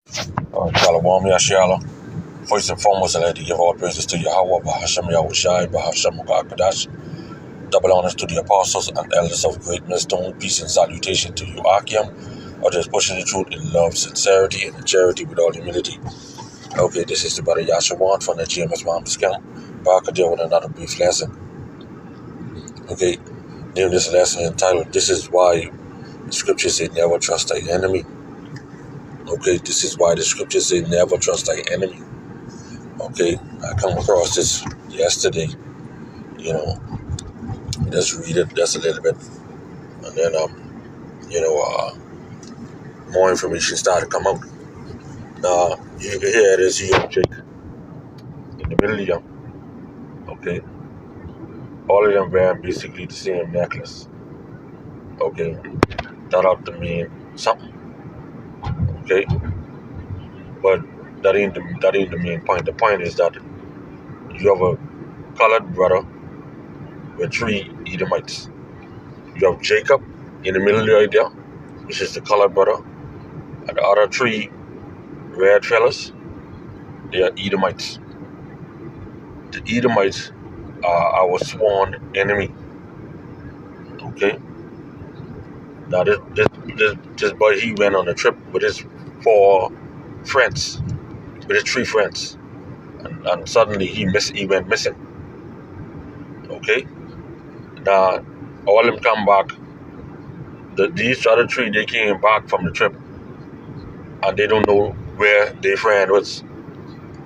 Shalom, Yashala. First and foremost, I'd like to give all praises to Yahweh, Bahashem Yahushai, Bahashem Mugakadash. Double honors to the apostles and elders of Great Millstone. Peace and salutation to you, Akim. Or just pushing the truth in love, sincerity, and charity with all humility. Okay, this is the brother YASHAWAN from the GMS Mom Scam. Back again with another brief lesson. Okay, name this lesson entitled, This is Why the Scriptures Say Never Trust Thy Enemy. Okay, this is why the Scriptures say never trust thy enemy. Okay, I come across this yesterday, just read it just a little bit, and then, more information started to come out. Now, you can hear this here, Jake, in the middle of them, okay? All of them wearing basically the same necklace, okay? That ought to mean something, okay? But that ain't the main point. The point is that you have a colored brother with 3 Edomites. You have Jacob in the middle right there, which is the colored brother, and the other 3 red fellas, they are Edomites. The Edomites are our sworn enemy. Okay? Now this boy, he went on a trip with his 4 friends, with his 3 friends, and suddenly he went missing. Okay? Now all of them come back. These other 3, they came back from the trip, and they don't know where their friend was.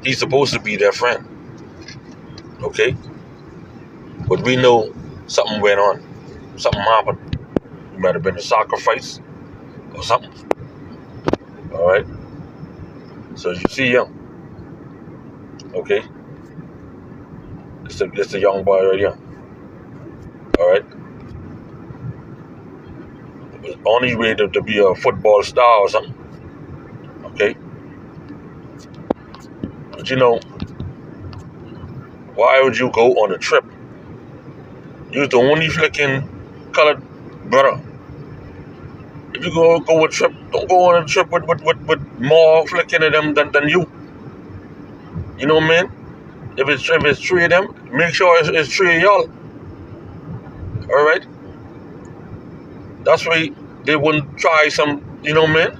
He's supposed to be their friend. Okay? But we know something went on. Something happened. It might have been a sacrifice or something. Alright? So you see him. Okay? It's a young boy right here. Alright? It was on his way to be a football star or something. Okay? But why would you go on a trip? You're the only flicking colored brother. If you go on a trip, don't go on a trip with more flicking of them than you. You know what I mean? If it's 3 of them, make sure it's 3 of y'all. Alright? That's why they wouldn't try some, you know what I mean?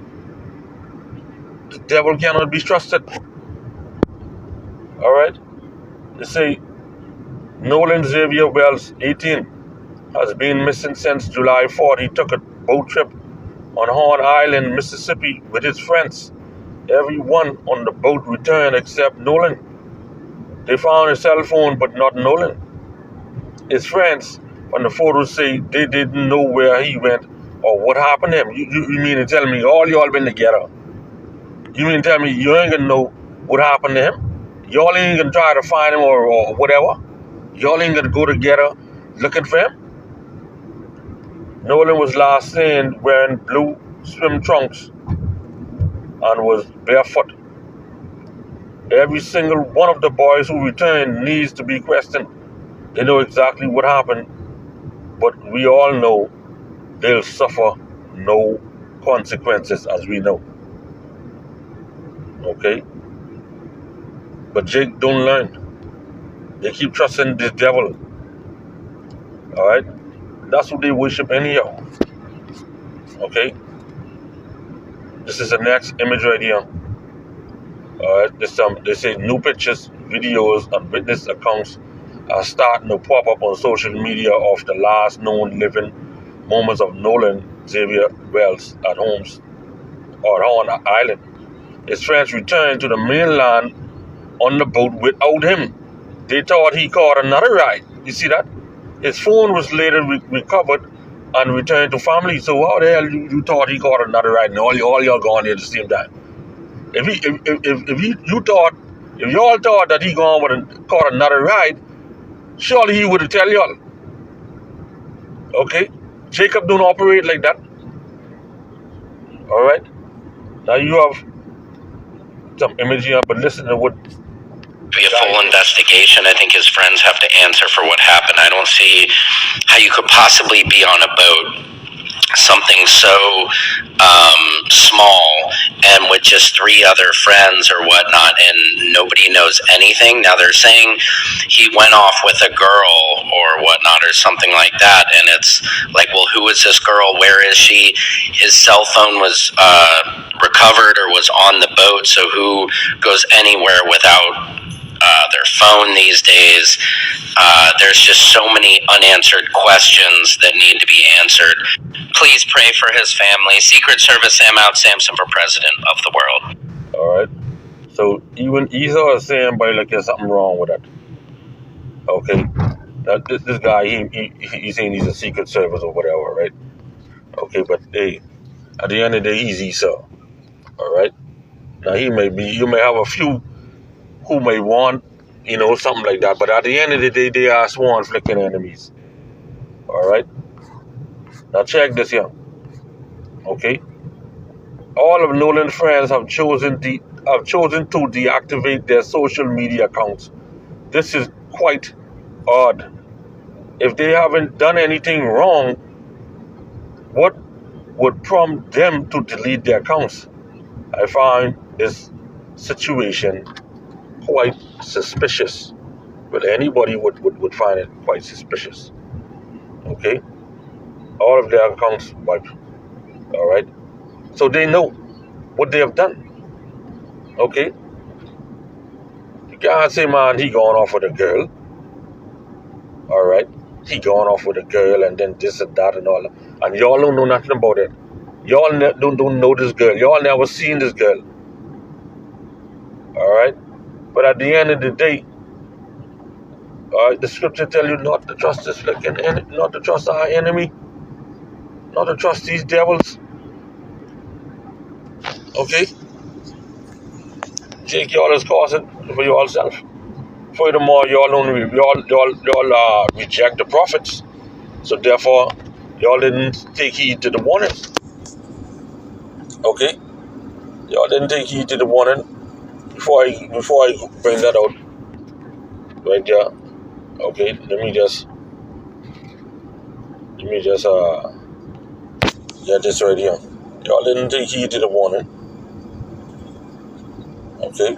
The devil cannot be trusted. Alright? They say Nolan Xavier Wells, 18, has been missing since July 4th. He took a boat trip on Horn Island, Mississippi with his friends. Everyone on the boat returned except Nolan. They found his cell phone but not Nolan. His friends on the photos say they didn't know where he went or what happened to him. You mean to tell me all y'all been together? You mean to tell me you ain't gonna know what happened to him? Y'all ain't gonna try to find him or whatever? Y'all ain't gonna go together looking for him? Nolan was last seen wearing blue swim trunks and was barefoot. Every single one of the boys who returned needs to be questioned. They know exactly what happened, but we all know they'll suffer no consequences, as we know. Okay? But Jake don't learn. They keep trusting this devil. Alright? That's who they worship anyhow. Okay? This is the next image right here. Alright? They say new pictures, videos, and witness accounts are starting to pop up on social media of the last known living moments of Nolan Xavier Wells at homes or on an island. His friends returned to the mainland on the boat without him. They thought he caught another ride. You see that? His phone was later recovered and returned to family. So how the hell you thought he caught another ride and all y'all gone here at the same time? If y'all thought that he caught another ride, surely he would have tell y'all. Okay? Jacob don't operate like that. Alright? Now you have some image here, but listen to what be a full investigation. I think his friends have to answer for what happened. I don't see how you could possibly be on a boat something so small, and with just 3 other friends or whatnot, and nobody knows anything. Now they're saying he went off with a girl or whatnot or something like that, and it's like, well, who is this girl? Where is she? His cell phone was recovered or was on the boat, so who goes anywhere without their phone these days? There's just so many unanswered questions that need to be answered. Please pray for his family. Secret Service, Sam out, Samson for president of the world. All right. So even Esau is saying, "But like there's something wrong with that." Okay. That this guy, he's saying he's a Secret Service or whatever, right? Okay, but hey, at the end of the day, he's Esau. All right. Now you may have a few who may want, something like that, but at the end of the day, they are sworn flicking enemies. All right. Now check this here. Okay. All of Nolan's friends have chosen to deactivate their social media accounts. This is quite odd. If they haven't done anything wrong, what would prompt them to delete their accounts? I find this situation quite suspicious. But anybody would find it quite suspicious. Okay? All of their accounts wiped. All right? So they know what they have done. Okay? You can't say, man, he going off with a girl. All right? He going off with a girl and then this and that and all that. And y'all don't know nothing about it. Y'all don't know this girl. Y'all never seen this girl. All right? But at the end of the day, the scripture tell you not to trust this flicking enemy, not to trust our enemy, not to trust these devils. Okay? Jake, y'all is causing for yourself. Furthermore, y'all reject the prophets. So therefore, y'all didn't take heed to the warning. Okay? Y'all didn't take heed to the warning before I bring that out. Right there. Okay, let me just get this right here. Y'all didn't take heed to the warning. Okay.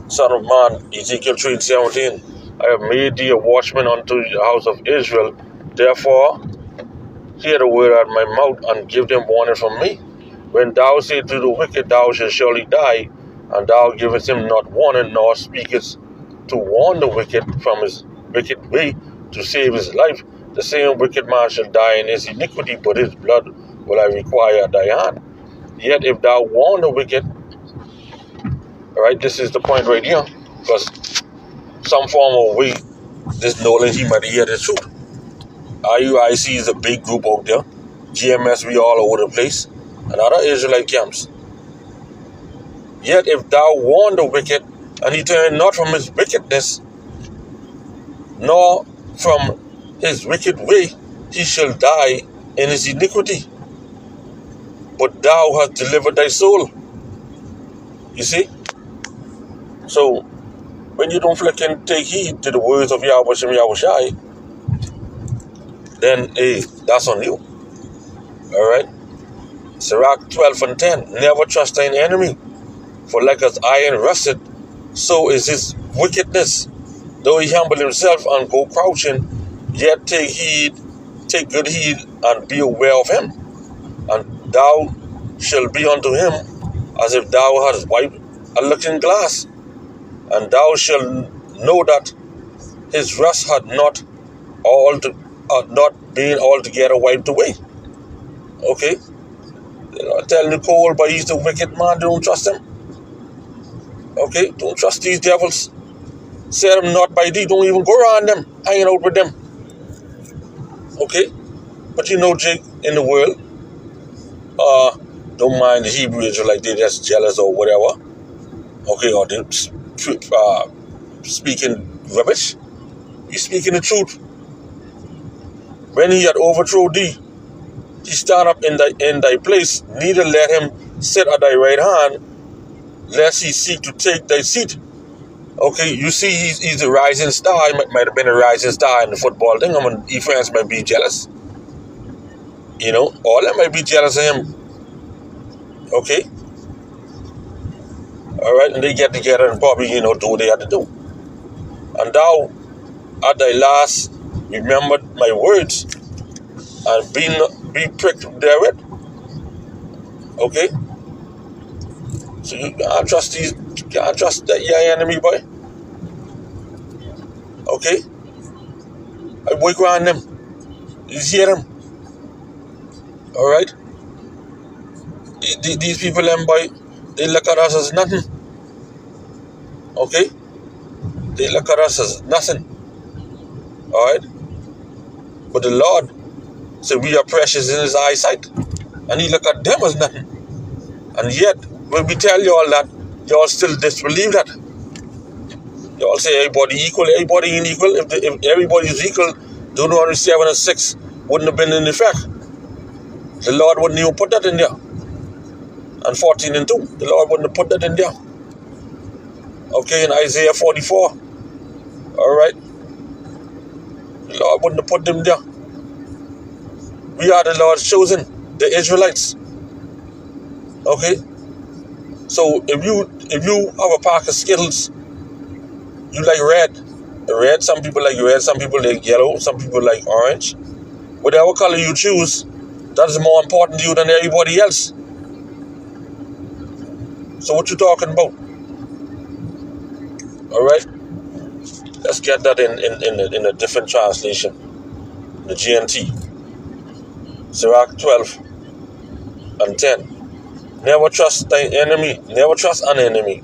Son of man, Ezekiel 3:17. I have made thee a watchman unto the house of Israel. Therefore, hear the word out of my mouth and give them warning from me. When thou say to the wicked, thou shalt surely die, and thou givest him not warning, nor speakest to warn the wicked from his wicked way to save his life, the same wicked man shall die in his iniquity, but his blood will I require at thy hand. Yet if thou warn the wicked, all right, this is the point right here, because some form of way, this Nolan, he might hear the truth. IUIC is a big group out there. GMS, we all over the place, and other Israelite camps. Yet if thou warn the wicked, and he turn not from his wickedness, nor from his wicked way, he shall die in his iniquity. But thou hast delivered thy soul. You see? So, when you don't flicking take heed to the words of Yahweh Shem Yahushai, then, hey, that's on you. Alright? Sirach 12:10. Never trust thine enemy, for like as iron rusted, so is his wickedness. Though he humble himself and go crouching, yet take good heed and be aware of him. And thou shalt be unto him as if thou hadst wiped a looking glass. And thou shalt know that his rust had not been altogether wiped away. Okay? Tell Nicole, but he's the wicked man, don't trust him. Okay? Don't trust these devils. Set them not by thee, don't even go around them, hanging out with them. Okay? But Jake, in the world, don't mind the Hebrew Israelites, they're just jealous or whatever. Okay, or they speaking rubbish. He's speaking the truth. When he had overthrown thee, he stand up in thy place, neither let him sit at thy right hand, lest he seek to take thy seat. Okay, you see, he's a rising star. He might have been a rising star in the football thing. I mean, fans might be jealous. Or they might be jealous of him. Okay? Alright, and they get together and probably, do what they had to do. And thou, at thy last, remembered my words and be pricked therewith. Okay? So you can't trust your enemy, boy. Okay? I work around them. You hear them? Alright? These people, them, boy, they look at us as nothing. Okay? They look at us as nothing. Alright? But the Lord said we are precious in His eyesight. And He look at them as nothing. And yet, when we tell you all that, y'all still disbelieve that. Y'all say everybody equal. Everybody ain't equal. If everybody's equal, Deuteronomy 7 and 6 wouldn't have been in effect. The Lord wouldn't even put that in there. And 14 and 2, the Lord wouldn't have put that in there. Okay, in Isaiah 44. Alright. The Lord wouldn't have put them there. We are the Lord's chosen, the Israelites. Okay? So if you have a pack of Skittles, you like red. Red, some people like red, some people like yellow, some people like orange. Whatever color you choose, that is more important to you than everybody else. So what you talking about? Alright? Let's get that in a different translation. The GNT. Sirach 12 and 10. Never trust thy enemy. Never trust an enemy.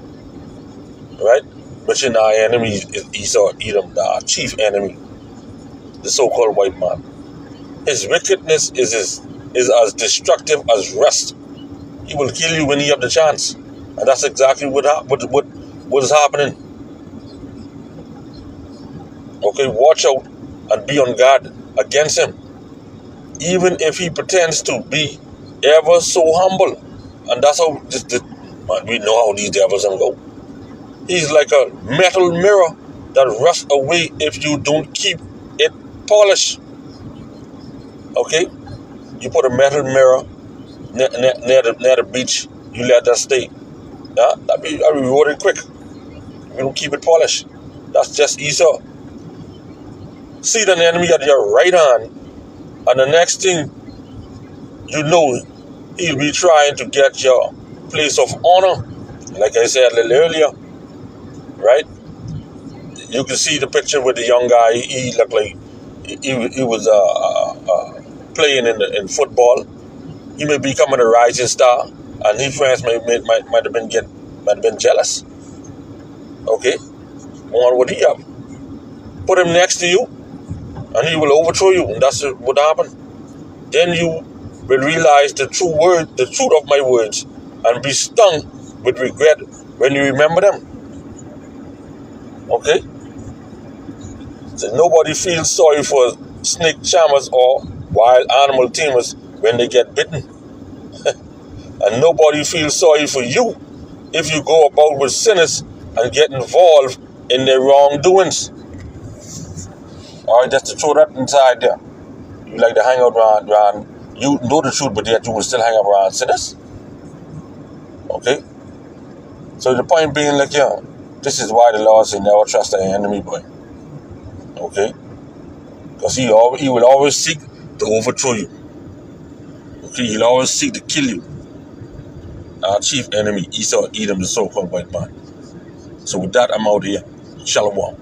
Right? Which in our enemy is Esau, Edom, our chief enemy. The so-called white man. His wickedness is as destructive as rust. He will kill you when he have the chance. And that's exactly what is happening. Okay, watch out and be on guard against him. Even if he pretends to be ever so humble. And that's how we know how these devils go. He's like a metal mirror that rusts away if you don't keep it polished. Okay? You put a metal mirror near the beach, you let that stay. Yeah? That'll be rewarded quick. You don't keep it polished. That's just Esau. See the enemy at your right hand, and the next thing you know, he'll be trying to get your place of honor. Like I said a little earlier, right? You can see the picture with the young guy. He looked like he was playing in football. He may be becoming a rising star, and his friends might have been jealous. Okay, want what he have? Put him next to you, and he will overthrow you, and that's what happened. Then you will realize the truth of my words, and be stung with regret when you remember them. Okay? So nobody feels sorry for snake charmers or wild animal tamers when they get bitten. And nobody feels sorry for you if you go about with sinners and get involved in their wrongdoings. Alright, just to throw that inside there. You like to hang out around you know the truth, but yet you will still hang out around sinners. Okay? So the point being, like, this is why the Lord said never trust thy enemy, boy. Okay? Because he will always seek to overthrow you. Okay? He'll always seek to kill you. Our chief enemy, Esau, Edom, the so-called white man. So with that, I'm out here. Shalom.